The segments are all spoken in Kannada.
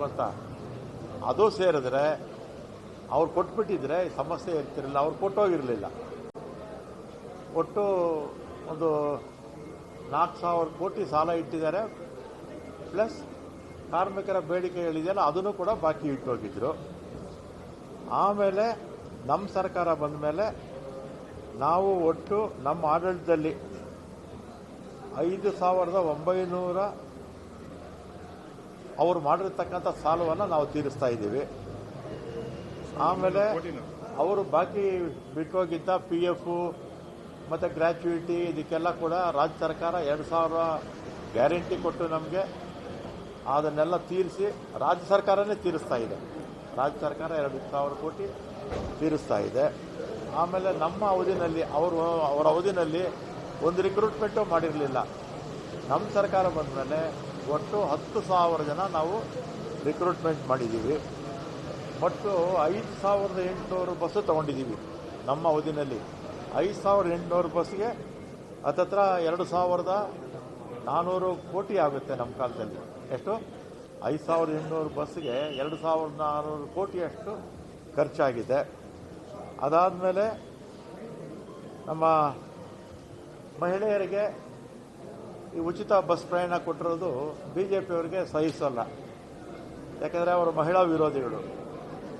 ಅಂತ. ಅದು ಸೇರಿದ್ರೆ ಅವ್ರು ಕೊಟ್ಬಿಟ್ಟಿದ್ರೆ ಸಮಸ್ಯೆ ಇರ್ತಿರಲಿಲ್ಲ, ಅವ್ರು ಕೊಟ್ಟೋಗಿರಲಿಲ್ಲ. ಒಟ್ಟು ಒಂದು 4,000 ಕೋಟಿ ಸಾಲ ಇಟ್ಟಿದ್ದಾರೆ, ಪ್ಲಸ್ ಕಾರ್ಮಿಕರ ಬೇಡಿಕೆಗಳಿದೆಯಲ್ಲ ಅದನ್ನು ಕೂಡ ಬಾಕಿ ಇಟ್ಟೋಗಿದ್ರು. ಆಮೇಲೆ ನಮ್ಮ ಸರ್ಕಾರ ಬಂದ ಮೇಲೆ ನಾವು ಒಟ್ಟು ನಮ್ಮ ಆಡಳಿತದಲ್ಲಿ 5,900 ಅವರು ಮಾಡಿರ್ತಕ್ಕಂಥ ಸಾಲವನ್ನು ನಾವು ತೀರಿಸ್ತಾ ಇದ್ದೀವಿ. ಆಮೇಲೆ ಅವರು ಬಾಕಿ ಬಿಟ್ಟೋಗಿದ್ದ PF ಮತ್ತು ಗ್ರ್ಯಾಚ್ಯುಯಿಟಿ ಇದಕ್ಕೆಲ್ಲ ಕೂಡ ರಾಜ್ಯ ಸರ್ಕಾರ 2,000 ಗ್ಯಾರಂಟಿ ಕೊಟ್ಟು ನಮಗೆ ಅದನ್ನೆಲ್ಲ ತೀರಿಸಿ ರಾಜ್ಯ ಸರ್ಕಾರನೇ ತೀರಿಸ್ತಾ ಇದೆ. ರಾಜ್ಯ ಸರ್ಕಾರ 2,000 ಕೋಟಿ ತೀರಿಸ್ತಾ ಇದೆ. ಆಮೇಲೆ ನಮ್ಮ ಅವಧಿನಲ್ಲಿ ಅವರ ಅವಧಿನಲ್ಲಿ ಒಂದು ರಿಕ್ರೂಟ್ಮೆಂಟು ಮಾಡಿರಲಿಲ್ಲ. ನಮ್ಮ ಸರ್ಕಾರ ಬಂದ ಮೇಲೆ ಒಟ್ಟು 10,000 ಜನ ನಾವು ರಿಕ್ರೂಟ್ಮೆಂಟ್ ಮಾಡಿದ್ದೀವಿ. ಒಟ್ಟು 5,800 ಬಸ್ಸು ತೊಗೊಂಡಿದ್ದೀವಿ ನಮ್ಮ ಅವಧಿನಲ್ಲಿ. 5,800 ಬಸ್ಗೆ ಹತ್ತತ್ರ 2,400 ಕೋಟಿ ಆಗುತ್ತೆ ನಮ್ಮ ಕಾಲದಲ್ಲಿ. ಎಷ್ಟು? 5,800 ಬಸ್ಗೆ 2,400 ಕೋಟಿಯಷ್ಟು ಖರ್ಚಾಗಿದೆ. ಅದಾದಮೇಲೆ ನಮ್ಮ ಮಹಿಳೆಯರಿಗೆ ಈ ಉಚಿತ ಬಸ್ ಪ್ರಯಾಣ ಕೊಟ್ಟಿರೋದು BJPಯವರಿಗೆ ಸಹಿಸಲ್ಲ. ಯಾಕಂದರೆ ಅವರು ಮಹಿಳಾ ವಿರೋಧಿಗಳು.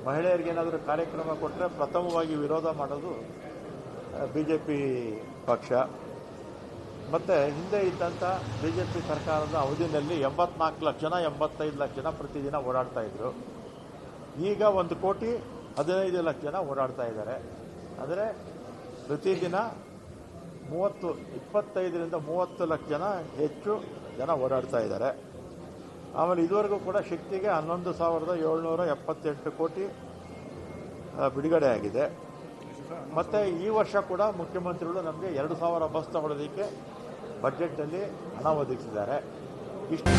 ಮಹಿಳೆಯರಿಗೇನಾದರೂ ಕಾರ್ಯಕ್ರಮ ಕೊಟ್ಟರೆ ಪ್ರಥಮವಾಗಿ ವಿರೋಧ ಮಾಡೋದು BJP ಪಕ್ಷ. ಮತ್ತು ಹಿಂದೆ ಇದ್ದಂಥ BJP ಸರ್ಕಾರದ ಅವಧಿಯಲ್ಲಿ 84 ಲಕ್ಷ ಜನ 85 ಲಕ್ಷ ಜನ ಪ್ರತಿದಿನ ಓಡಾಡ್ತಾ ಇದ್ರು. ಈಗ 1,15 ಲಕ್ಷ ಜನ ಓಡಾಡ್ತಾ ಇದ್ದಾರೆ. ಅಂದರೆ ಪ್ರತಿದಿನ 25ರಿಂದ 30 ಲಕ್ಷ ಜನ ಹೆಚ್ಚು ಜನ ಓಡಾಡ್ತಾ ಇದ್ದಾರೆ. ಆಮೇಲೆ ಇದುವರೆಗೂ ಕೂಡ ಶಕ್ತಿಗೆ 11,778 ಕೋಟಿ ಬಿಡುಗಡೆ ಆಗಿದೆ. ಮತ್ತು ಈ ವರ್ಷ ಕೂಡ ಮುಖ್ಯಮಂತ್ರಿಗಳು ನಮಗೆ 2,000 ಬಸ್ ತಗೊಳ್ಳೋದಕ್ಕೆ ಬಜೆಟಲ್ಲಿ ಹಣ ಒದಗಿಸಿದ್ದಾರೆ. ಇಷ್ಟು